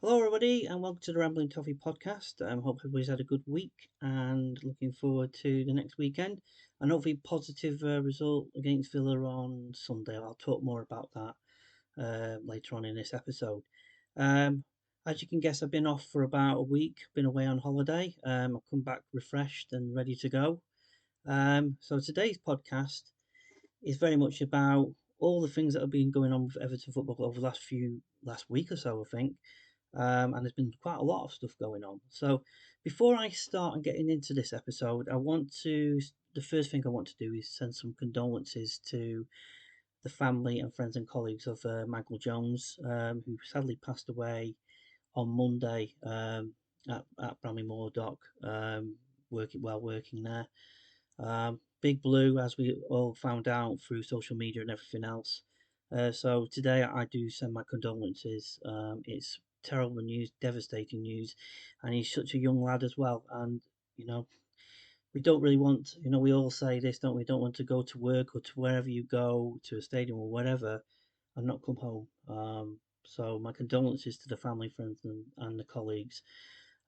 Hello, everybody, and welcome to the Rambling Toffee podcast. Hope everybody's had a good week and looking forward to the next weekend. And hopefully, positive result against Villa on Sunday. I'll talk more about that later on in this episode. Um, as you can guess, I've been off for about a week, been away on holiday. I've come back refreshed and ready to go. So today's podcast is very much about all the things that have been going on with Everton football over the last week or so, I think. And there's been quite a lot of stuff going on. So before I start and getting into this episode, the first thing I want to do is send some condolences to the family and friends and colleagues of Michael Jones, who sadly passed away on Monday at Bramley Moor Dock, working there. Big Blue, as we all found out through social media and everything else. So today I do send my condolences. It's terrible news, devastating news, and he's such a young lad as well. And you know, we don't really want, we all say this, don't we? Don't want to go to work or to wherever you go, to a stadium or whatever, and not come home. So my condolences to the family, friends, and the colleagues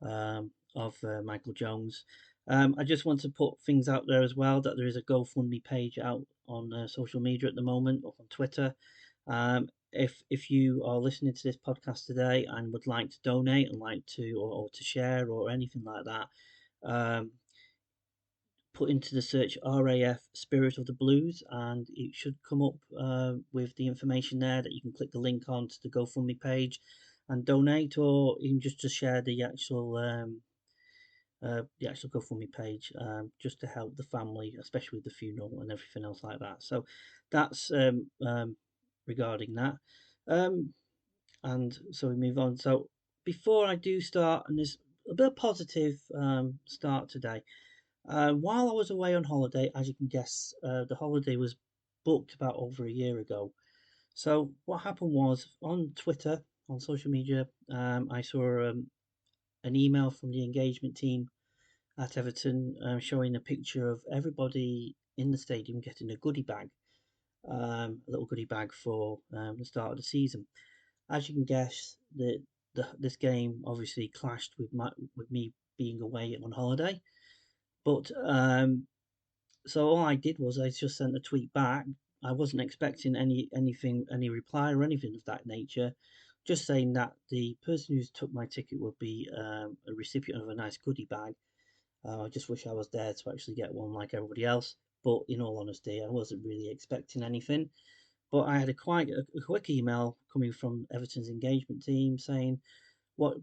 of Michael Jones. I just want to put things out there as well that there is a GoFundMe page out on social media at the moment, or on Twitter. If you are listening to this podcast today and would like to donate and like to or to share or anything like that, um, put into the search RAF Spirit of the Blues, and it should come up with the information there that you can click the link on to the GoFundMe page and donate, or even just to share the actual GoFundMe page, just to help the family, especially with the funeral and everything else like that. So that's regarding that. Um, and so we move on. So before I do start, and there's a bit of positive start today. While I was away on holiday, as you can guess, the holiday was booked about over a year ago. So what happened was on Twitter, on social media, I saw an email from the engagement team at Everton, showing a picture of everybody in the stadium getting a goodie bag, a little goodie bag for the start of the season. As you can guess, this game obviously clashed with me being away on holiday. But so all I did was I just sent a tweet back. I wasn't expecting any reply or anything of that nature. Just saying that the person who took my ticket would be a recipient of a nice goodie bag. I just wish I was there to actually get one like everybody else. But in all honesty, I wasn't really expecting anything. But I had a quick email coming from Everton's engagement team saying, "What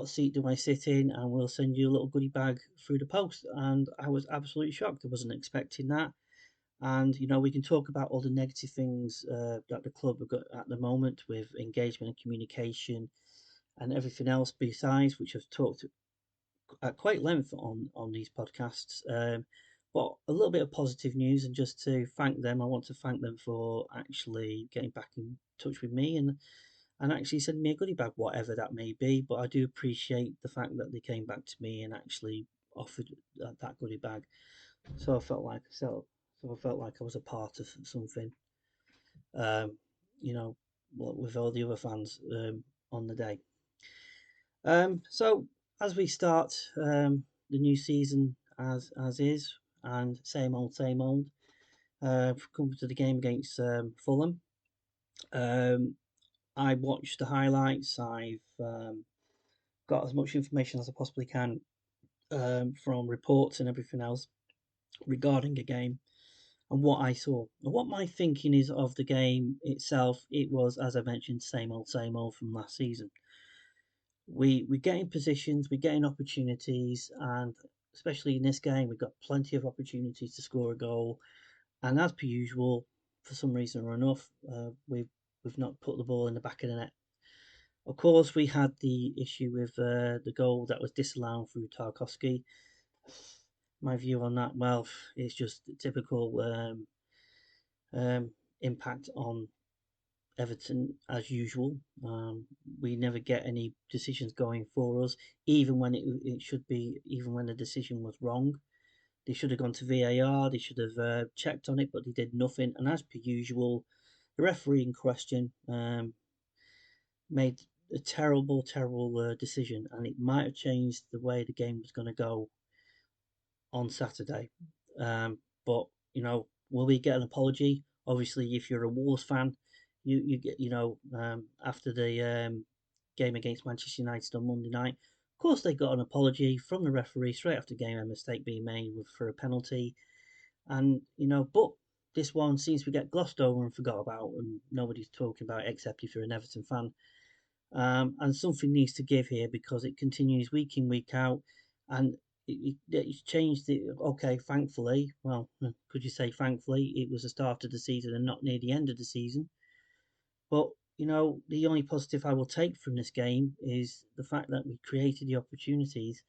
seat do I sit in? And we'll send you a little goodie bag through the post." And I was absolutely shocked. I wasn't expecting that. And we can talk about all the negative things that the club have got at the moment with engagement and communication and everything else besides, which I've talked at quite length on these podcasts. But a little bit of positive news, and just to thank them, I want to thank them for actually getting back in touch with me and actually sending me a goodie bag, whatever that may be. But I do appreciate the fact that they came back to me and actually offered that goodie bag. So I felt like I was a part of something. Um, you know, with all the other fans on the day. So as we start the new season as is, and same old. Come to the game against Fulham. Um, I watched the highlights. I've got as much information as I possibly can from reports and everything else regarding the game and what I saw. And what my thinking is of the game itself, it was, as I mentioned, same old from last season. We get in positions, we get in opportunities, and especially in this game, we got plenty of opportunities to score a goal. And as per usual, for some reason or enough, we've not put the ball in the back of the net. Of course, we had the issue with the goal that was disallowed through Tarkovsky. My view on that, well, it's just typical impact on Everton as usual. We never get any decisions going for us, even when it should be, even when the decision was wrong. They should have gone to VAR. They should have checked on it, but they did nothing. And as per usual, the referee in question made a terrible, terrible decision, and it might have changed the way the game was going to go on Saturday. But will we get an apology? Obviously, if you're a Wolves fan, you get after the game against Manchester United on Monday night. Of course, they got an apology from the referee straight after game, a mistake being made for a penalty, and but this one seems to get glossed over and forgot about, and nobody's talking about it except if you're an Everton fan. And something needs to give here because it continues week in, week out, and it's changed. Okay, thankfully, well, could you say thankfully, it was the start of the season and not near the end of the season. But the only positive I will take from this game is the fact that we created the opportunities.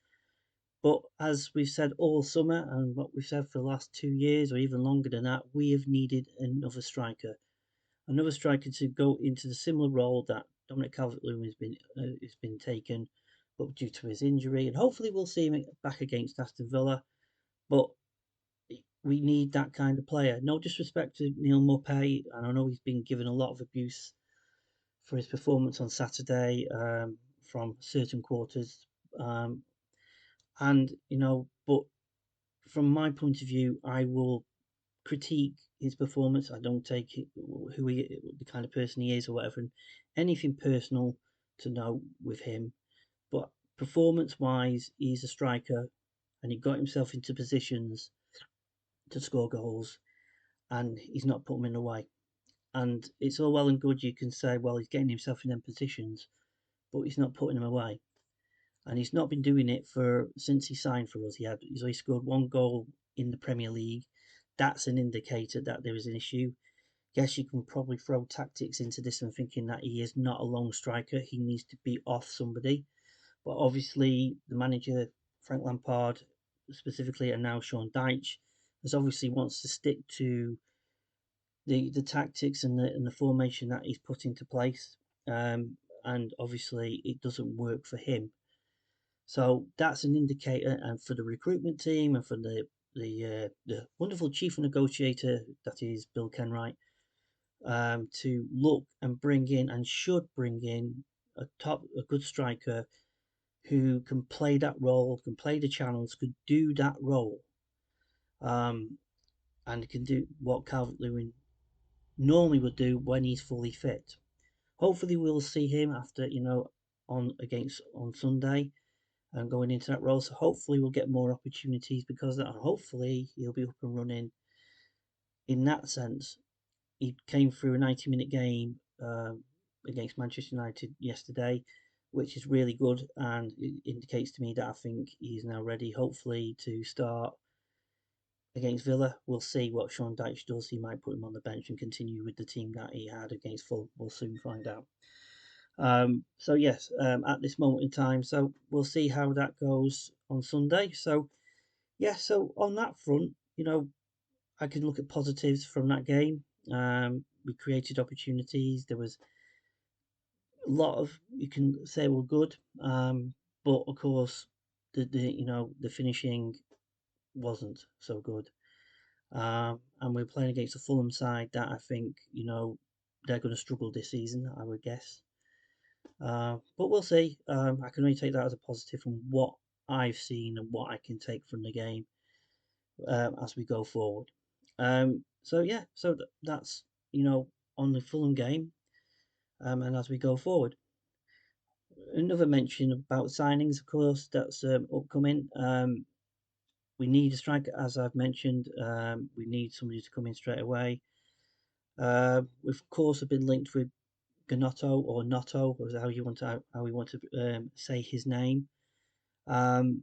But as we've said all summer, and what we've said for the last 2 years or even longer than that, we have needed another striker to go into the similar role that Dominic Calvert-Lewin has been taken, but due to his injury, and hopefully we'll see him back against Aston Villa. But we need that kind of player. No disrespect to Neil Maupay, and I know he's been given a lot of abuse for his performance on Saturday from certain quarters, and but from my point of view, I will critique his performance. I don't take it, the kind of person he is, or whatever, anything personal to know with him. But performance-wise, he's a striker, and he got himself into positions to score goals, and he's not put them in the way. And it's all well and good you can say, well, he's getting himself in them positions, but he's not putting them away. And he's not been doing it since he signed for us. He's only scored one goal in the Premier League. That's an indicator that there is an issue. Yes, you can probably throw tactics into this and thinking that he is not a long striker. He needs to be off somebody. But obviously, the manager, Frank Lampard, specifically, and now Sean Dyche, has obviously wants to stick to the tactics and the formation that he's put into place. And obviously, it doesn't work for him. So that's an indicator, and for the recruitment team and for the wonderful chief negotiator that is Bill Kenwright, to look and bring in and should bring in a good striker who can play that role, can play the channels, could do that role, um, and can do what Calvert Lewin normally would do when he's fully fit. Hopefully, we'll see him after on Sunday and going into that role. So hopefully, we'll get more opportunities because of that. And hopefully, he'll be up and running in that sense. He came through a 90-minute game against Manchester United yesterday, which is really good, and it indicates to me that I think he's now ready, hopefully, to start against Villa. We'll see what Sean Dyche does. He might put him on the bench and continue with the team that he had against Fulham. We'll soon find out. So yes, at this moment in time, so we'll see how that goes on Sunday. So yeah, so on that front, I can look at positives from that game. We created opportunities. There was a lot of you can say were good, but of course the finishing wasn't so good. And we're playing against a Fulham side that I think they're going to struggle this season. I would guess, but we'll see. I can only take that as a positive from what I've seen and what I can take from the game as we go forward. So yeah, so that's on the Fulham game, and as we go forward. Another mention about signings, of course, that's upcoming. We need a striker, as I've mentioned. We need somebody to come in straight away. We've of course been linked with Ganotto or Notto, or how we want to say his name. Um,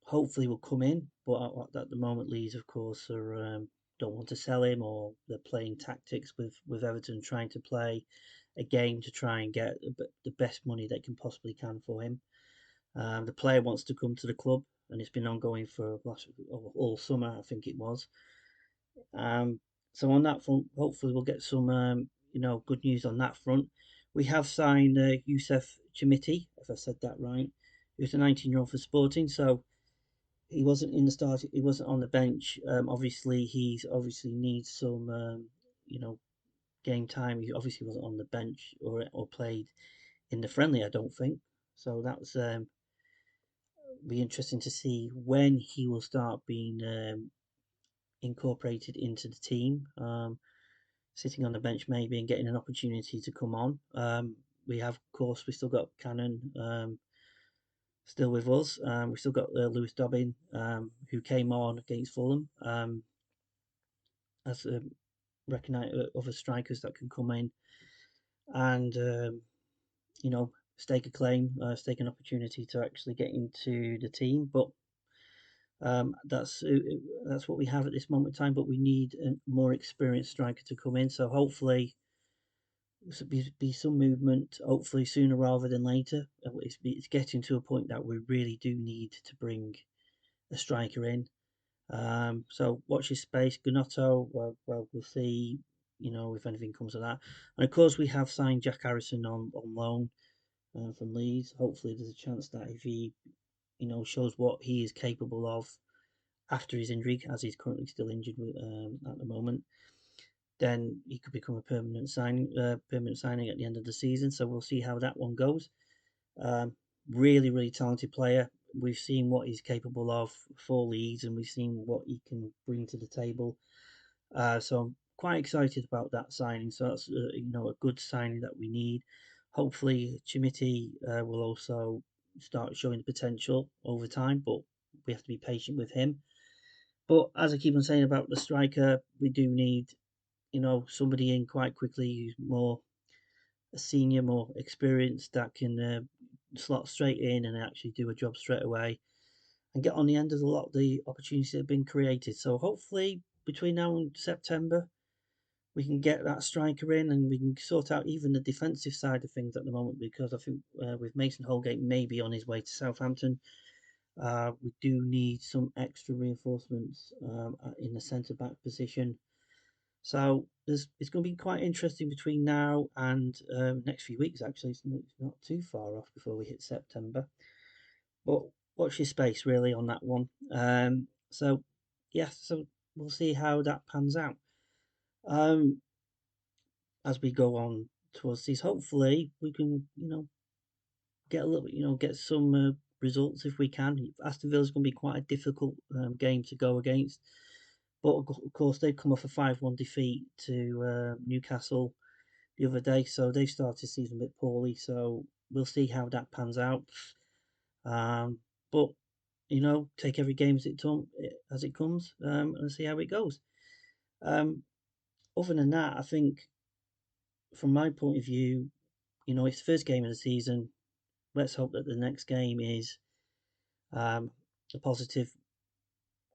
Hopefully will come in, but at the moment Leeds, of course, don't want to sell him, or they're playing tactics with Everton, trying to play a game to try and get the best money they can possibly can for him. The player wants to come to the club, and it's been ongoing for all summer, I think it was. Um, so on that front, hopefully we'll get some good news on that front. We have signed Youssef Chamiti, if I said that right, who's a 19-year-old for Sporting. So he wasn't in the start. He wasn't on the bench. Obviously, he's obviously needs some game time. He obviously wasn't on the bench or played in the friendly, I don't think. So that's be interesting to see when he will start being incorporated into the team. Sitting on the bench maybe and getting an opportunity to come on. We have, of course, we still got Cannon still with us. We still got Lewis Dobbin, who came on against Fulham as recognize other strikers that can come in and you know, stake a claim, stake an opportunity to actually get into the team. But that's what we have at this moment in time. But we need a more experienced striker to come in. So hopefully, be some movement. Hopefully sooner rather than later. It's getting to a point that we really do need to bring a striker in. So watch his space. Gnotto, we'll see. You know, if anything comes of that. And of course, we have signed Jack Harrison on loan from Leeds. Hopefully, there's a chance that if he, shows what he is capable of after his injury, as he's currently still injured at the moment, then he could become a permanent signing at the end of the season. So we'll see how that one goes. Um, Really, really talented player. We've seen what he's capable of for Leeds, and we've seen what he can bring to the table. So I'm quite excited about that signing. So that's a good signing that we need. Hopefully, Chimiti will also start showing the potential over time, but we have to be patient with him. But as I keep on saying about the striker, we do need somebody in quite quickly who's more a senior, more experienced that can slot straight in and actually do a job straight away and get on the end of a lot of the opportunities that have been created. So hopefully between now and September, we can get that striker in and we can sort out even the defensive side of things at the moment because I think with Mason Holgate maybe on his way to Southampton, we do need some extra reinforcements in the centre back position. So it's going to be quite interesting between now and next few weeks. Actually, it's not too far off before we hit September. But watch your space really on that one. So yeah, so we'll see how that pans out. Um, as we go on towards these, hopefully we can get a little bit, get some results if we can. Aston Villa's going to be quite a difficult game to go against. But of course, they've come off a 5-1 defeat to Newcastle the other day, so they've started the season a bit poorly. So we'll see how that pans out. But take every game as it comes and see how it goes. Um, Other than that, I think from my point of view, it's the first game of the season. Let's hope that the next game is um, a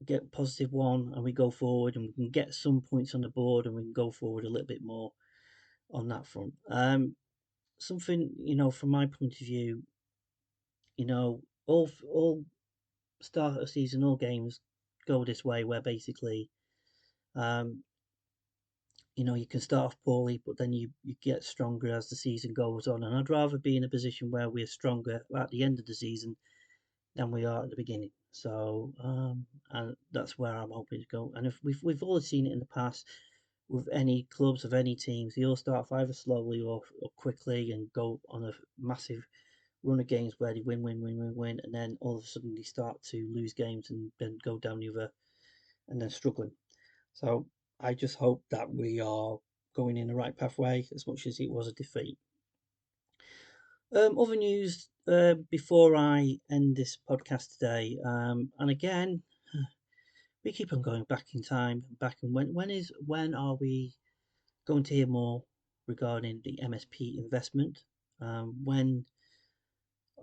get a positive one, and we go forward, and we can get some points on the board, and we can go forward a little bit more on that front. Something from my point of view, all start of season, all games go this way, where basically, um, you can start off poorly, but then you get stronger as the season goes on. And I'd rather be in a position where we're stronger at the end of the season than we are at the beginning. So, and that's where I'm hoping to go. And if we've all seen it in the past with any clubs of any teams, they all start off either slowly or quickly and go on a massive run of games where they win, and then all of a sudden they start to lose games and then go down the other and then struggling. So I just hope that we are going in the right pathway as much as it was a defeat. Other news before I end this podcast today, and again, we keep on going back in time, back and when are we going to hear more regarding the MSP investment? When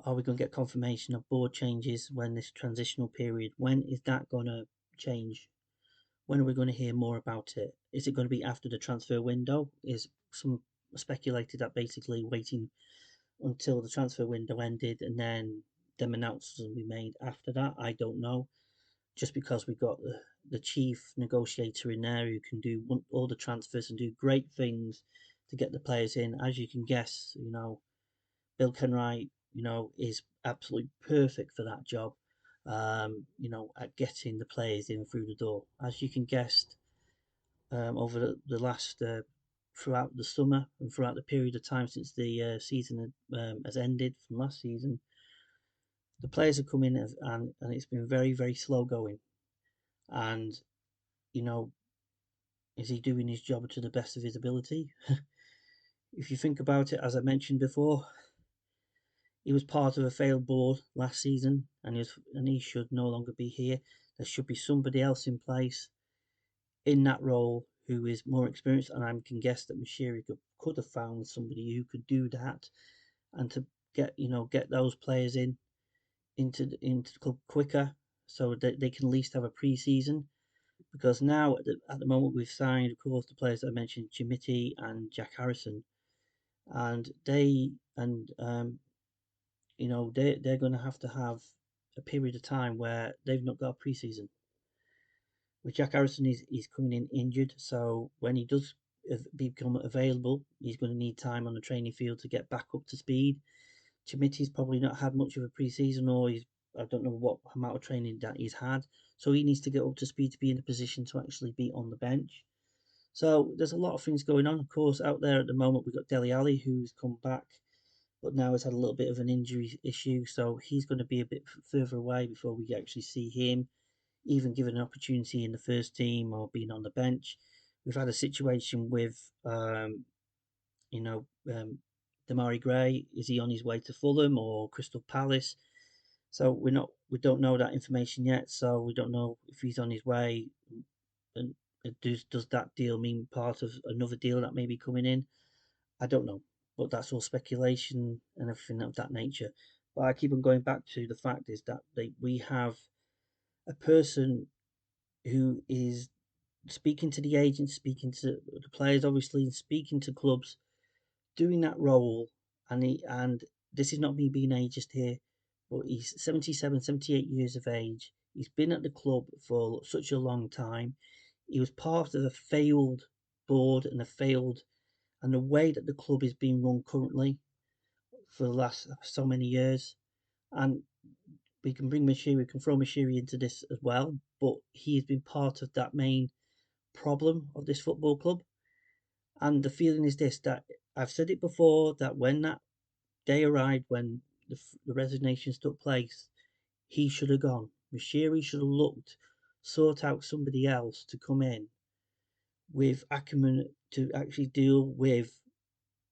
are we going to get confirmation of board changes? When this transitional period? When is that going to change? When are we going to hear more about it? Is it going to be after the transfer window? Is some speculated that basically waiting until the transfer window ended and then them announcements will be made after that? I don't know. Just because we've got the chief negotiator in there who can do all the transfers and do great things to get the players in. As you can guess, Bill Kenwright, is absolutely perfect for that job. At getting the players in through the door. As you can guess, over the last throughout the summer and throughout the period of time since the season has ended from last season. The players have come in and it's been very, very slow going. And, you know, is he doing his job to the best of his ability? If you think about it, as I mentioned before, he was part of a failed board last season, and he should no longer be here. There should be somebody else in place in that role who is more experienced, and I can guess that Mashiri could have found somebody who could do that, and to get those players into the club quicker, so that they can at least have a pre-season. Because now at the moment we've signed, of course, the players that I mentioned, Jimity and Jack Harrison, and they're going to have a period of time where they've not got a pre-season. With Jack Harrison, he's coming in injured, so when he does become available, he's going to need time on the training field to get back up to speed. Chimity's probably not had much of a pre-season, or I don't know what amount of training that he's had, so he needs to get up to speed to be in a position to actually be on the bench. So there's a lot of things going on. Of course, out there at the moment we've got Dele Alli, who's come back, but now has had a little bit of an injury issue, so he's going to be a bit further away before we actually see him even given an opportunity in the first team or being on the bench. We've had a situation with, you know, Damari Gray. Is he on his way to Fulham or Crystal Palace? So we don't know that information yet. So we don't know if he's on his way. And does that deal mean part of another deal that may be coming in? I don't know, but that's all speculation and everything of that nature. But I keep on going back to the fact is that we have a person who is speaking to the agents, speaking to the players, obviously, and speaking to clubs, doing that role. And this is not me being ageist here, but he's 77, 78 years of age. He's been at the club for such a long time. He was part of a failed board and the way that the club is being run currently for the last so many years. And we can throw Mashiri into this as well, but he's been part of that main problem of this football club. And the feeling is this, that I've said it before, that when that day arrived, when the resignations took place, he should have gone. Mashiri should have looked, sought out somebody else to come in with acumen to actually deal with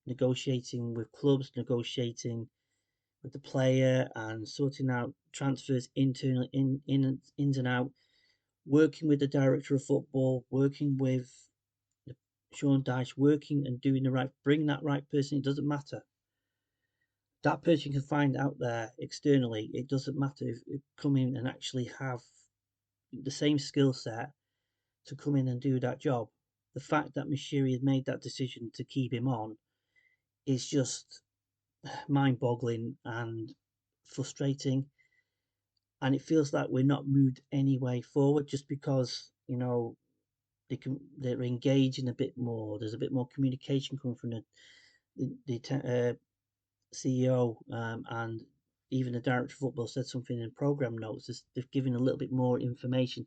negotiating with clubs, negotiating with the player, and sorting out transfers internally, ins and out, working with the director of football, working with Sean Dyche, working and doing the right, bring that right person. It doesn't matter. That person can find out there externally. It doesn't matter if come in and actually have the same skill set to come in and do that job. The fact that Mashiri has made that decision to keep him on is just mind-boggling and frustrating. And it feels like we're not moved any way forward just because they're engaging a bit more. There's a bit more communication coming from the CEO, and even the director of football said something in program notes. They've given a little bit more information,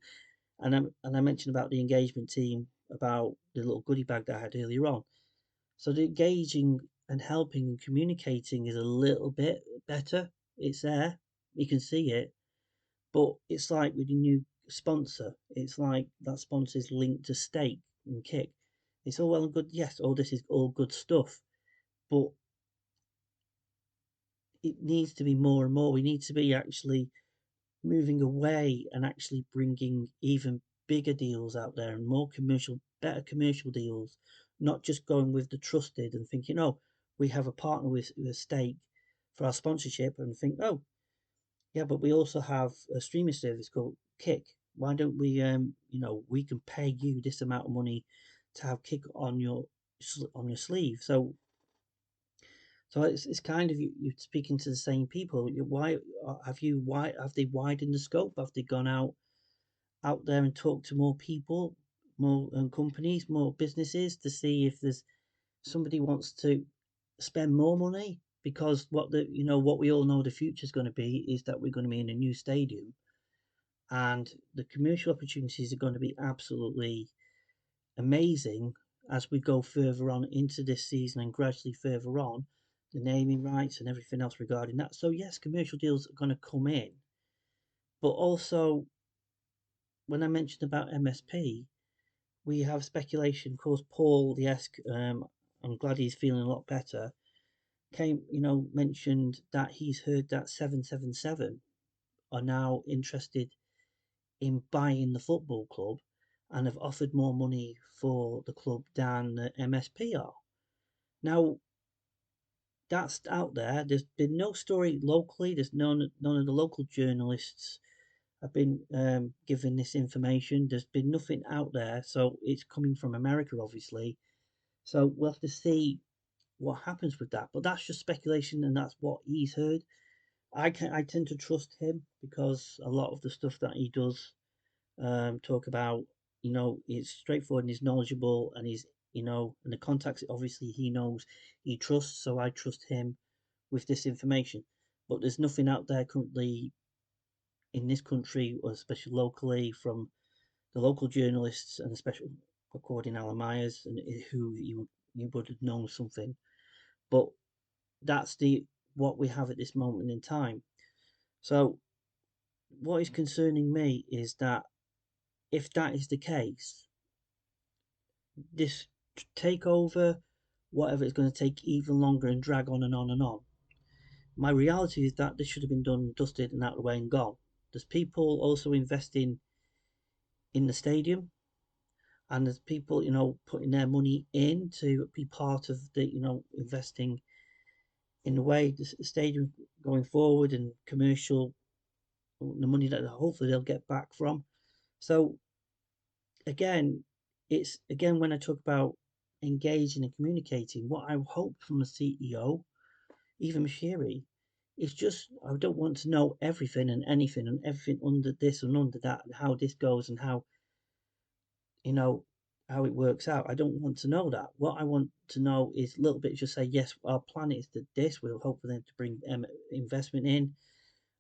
and I mentioned about the engagement team, about the little goodie bag that I had earlier on. So the engaging and helping and communicating is a little bit better. It's there, you can see it, but it's like with a new sponsor. It's like that sponsor is linked to Steak and Kick. It's all well and good. Yes, all this is all good stuff, but it needs to be more and more. We need to be actually moving away and actually bringing even bigger deals out there and more better commercial deals, not just going with the trusted and thinking, oh, we have a partner with a stake for our sponsorship, and think, oh, yeah, but we also have a streaming service called Kick. Why don't we can pay you this amount of money to have Kick on your sleeve. So it's kind of you're speaking to the same people. Why have they widened the scope? Have they gone out there and talked to more people, more companies, more businesses to see if there's somebody wants to spend more money? Because what we all know the future is going to be is that we're going to be in a new stadium, and the commercial opportunities are going to be absolutely amazing as we go further on into this season and gradually further on, the naming rights and everything else regarding that. So yes, commercial deals are going to come in, but also when I mentioned about MSP, we have speculation. Of course, Paul the Esk, I'm glad he's feeling a lot better. Came, mentioned that he's heard that 777 are now interested in buying the football club and have offered more money for the club than the MSP are. Now, that's out there. There's been no story locally. There's none of the local journalists have been given this information. There's been nothing out there, so it's coming from America, obviously. So we'll have to see what happens with that. But that's just speculation, and that's what he's heard. I tend to trust him because a lot of the stuff that he does talk about, it's straightforward and he's knowledgeable and and the contacts obviously he knows, he trusts, so I trust him with this information. But there's nothing out there currently in this country, or especially locally, from the local journalists and especially according Alan Myers, and who you would have known something. But that's the what we have at this moment in time. So what is concerning me is that if that is the case, this takeover, whatever, it's going to take even longer and drag on and on and on. My reality is that this should have been done, dusted, and out of the way and gone. There's people also investing in the stadium, and there's people, putting their money in to be part of the, investing in the way the stadium going forward and commercial, the money that hopefully they'll get back from. So again, it's again when I talk about engaging and communicating, what I hope from a CEO, even Mashiri, is just I don't want to know everything and everything under this and under that and how this goes and you know how it works out. I don't want to know that. What I want to know is a little bit just say yes, our plan is that this. We'll hope for them to bring investment in.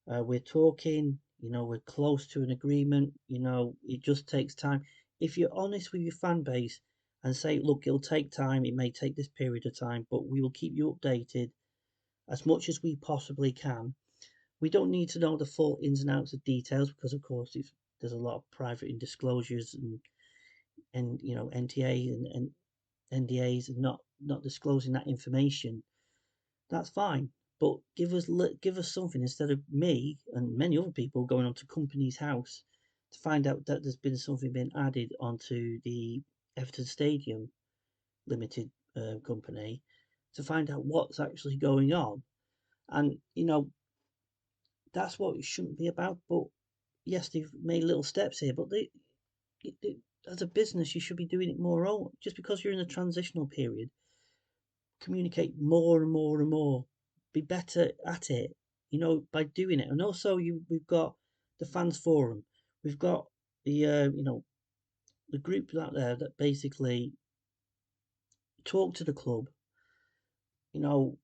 We're talking, we're close to an agreement. It just takes time. If you're honest with your fan base and say, look, it'll take time, it may take this period of time, but we will keep you updated as much as we possibly can. We don't need to know the full ins and outs of details because, of course, there's a lot of private disclosures and NTA and NDAs and not disclosing that information. That's fine. But give us something instead of me and many other people going onto company's house to find out that there's been something being added onto the Everton Stadium Limited company to find out what's actually going on. And that's what it shouldn't be about. But yes, they've made little steps here, but they as a business, you should be doing it more. Just because you're in a transitional period, communicate more and more and more. Be better at it, by doing it. And also, we've got the fans forum. We've got the group out there that basically talk to the club, you know,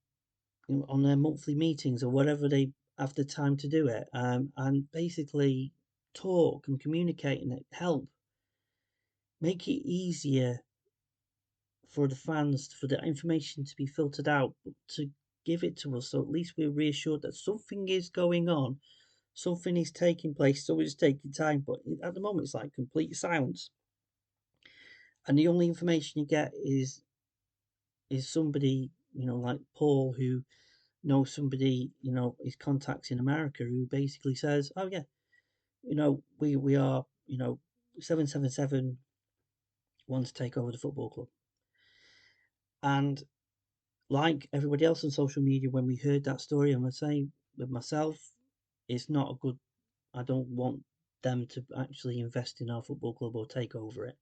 on their monthly meetings or whatever they have the time to do it, and basically talk and communicate and help make it easier for the fans for the information to be filtered out, to give it to us, so at least we're reassured that something is going on, something is taking place, so it's taking time. But at the moment, it's like complete silence, and the only information you get is somebody like Paul who knows somebody his contacts in America who basically says, oh yeah, we are 777 wants to take over the football club. And like everybody else on social media, when we heard that story, and we're saying with myself, it's not a good. I don't want them to actually invest in our football club or take over it.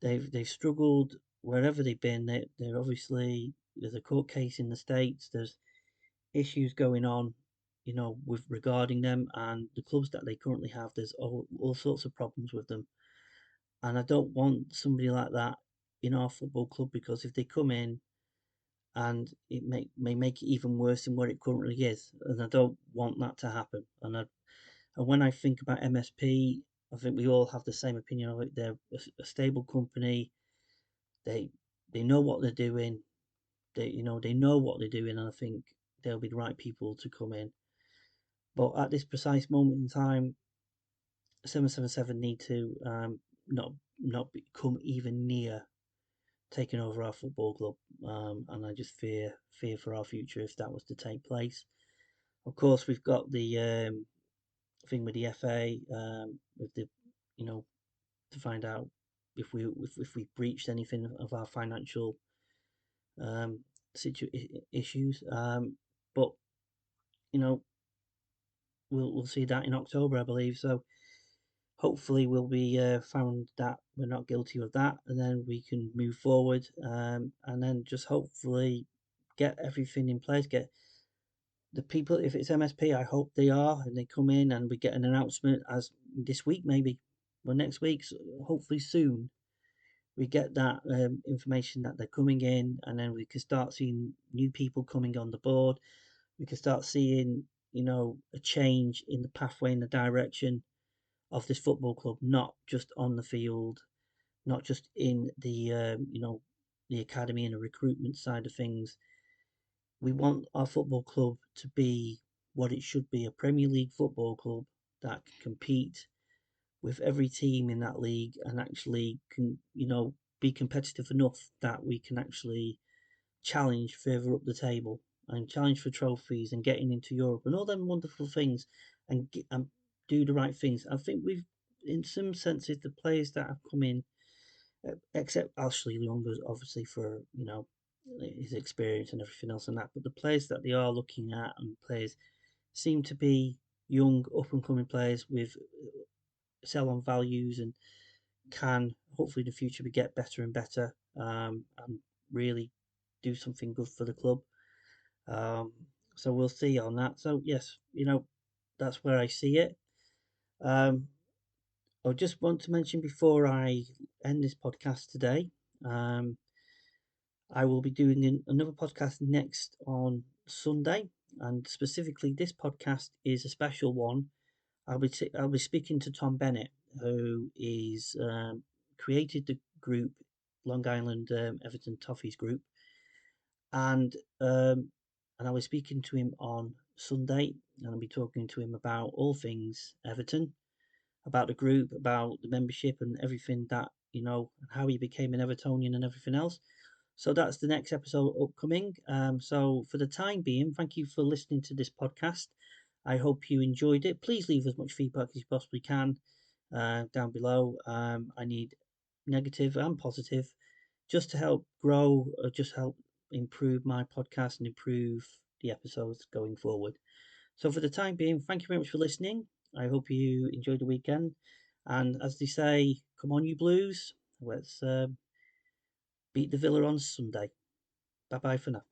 They've struggled wherever they've been. They're obviously there's a court case in the States. There's issues going on, with regarding them and the clubs that they currently have. There's all sorts of problems with them, and I don't want somebody like that in our football club because if they come in and it may make it even worse than what it currently is, and I don't want that to happen. And when I think about MSP, I think we all have the same opinion of it. They're a stable company. They they know what they're doing. They know what they're doing, and I think they'll be the right people to come in. But at this precise moment in time, 777 need to not come even near taking over our football club, and I just fear for our future if that was to take place. Of course, we've got the thing with the FA, with the you know to find out if we breached anything of our financial um, issues. But you know we'll see that in October, I believe. So hopefully we'll be found that we're not guilty of that, and then we can move forward, and then just hopefully get everything in place. Get the people, if it's MSP, I hope they are, and they come in, and we get an announcement as this week maybe, or next week, so hopefully soon. We get that information that they're coming in, and then we can start seeing new people coming on the board. We can start seeing, a change in the pathway, in the direction of this football club, not just on the field, not just in the academy and the recruitment side of things. We want our football club to be what it should be, a Premier League football club that can compete with every team in that league and actually can, be competitive enough that we can actually challenge further up the table and challenge for trophies and getting into Europe and all them wonderful things and do the right things. I think we've, in some senses, the players that have come in, except Ashley Youngers, obviously for his experience and everything else and that, but the players that they are looking at and players seem to be young, up and coming players with sell on values and can hopefully in the future we get better and better, and really do something good for the club. Um, so we'll see on that. So yes, that's where I see it. Um, I just want to mention before I end this podcast today, um, I will be doing another podcast next on Sunday, and specifically this podcast is a special one. I'll be speaking to Tom Bennett, who is created the group Long Island Everton Toffees group, and I'll be speaking to him on Sunday, and I'll be talking to him about all things Everton, about the group, about the membership, and everything that and how he became an Evertonian and everything else. So that's the next episode upcoming. So for the time being, thank you for listening to this podcast. I hope you enjoyed it. Please leave as much feedback as you possibly can down below. I need negative and positive just to help grow, just help improve my podcast and improve the episodes going forward. So for the time being, thank you very much for listening. I hope you enjoyed the weekend. And as they say, come on, you Blues. Let's beat the Villa on Sunday. Bye bye for now.